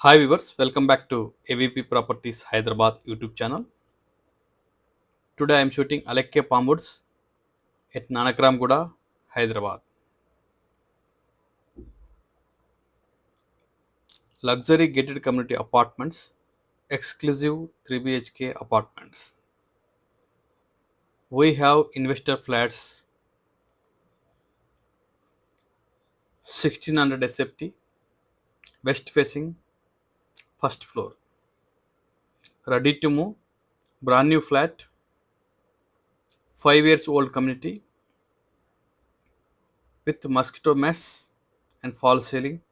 Hi viewers, welcome back to AVP Properties Hyderabad YouTube channel. Today I am shooting Alekhya Palmwoods at Nanakramguda, Hyderabad. Luxury gated community apartments, exclusive 3 BHK apartments. We have investor flats 1600 SFT, west facing, first floor. Ready to move, brand new flat, 5 years old community with mosquito mess and false ceiling,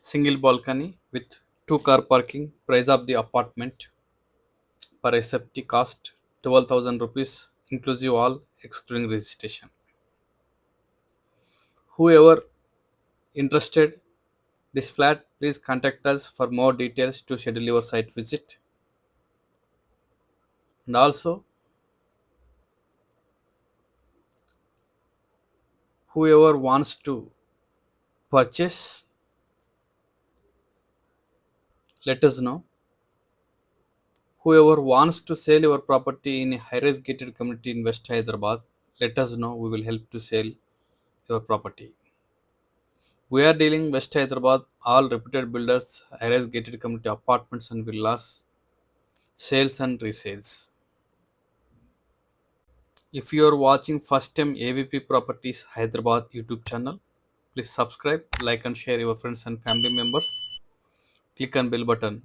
single balcony with 2 car parking, price of the apartment per SFT cost 12,000 rupees inclusive all excluding registration. Whoever interested this flat, please contact us for more details to schedule your site visit. And also, whoever wants to purchase, let us know. Whoever wants to sell your property in a high-rise gated community in West Hyderabad, let us know. We will help to sell your property. We are dealing West Hyderabad, all reputed builders, high-rise gated community apartments and villas, sales and resales. If you are watching first time AVP Properties Hyderabad YouTube channel, please subscribe, like and share your friends and family members. Click on bell button.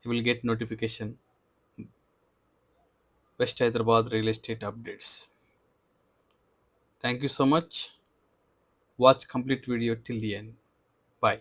You will get notification West Hyderabad real estate updates. Thank you so much. Watch complete video till the end. Bye.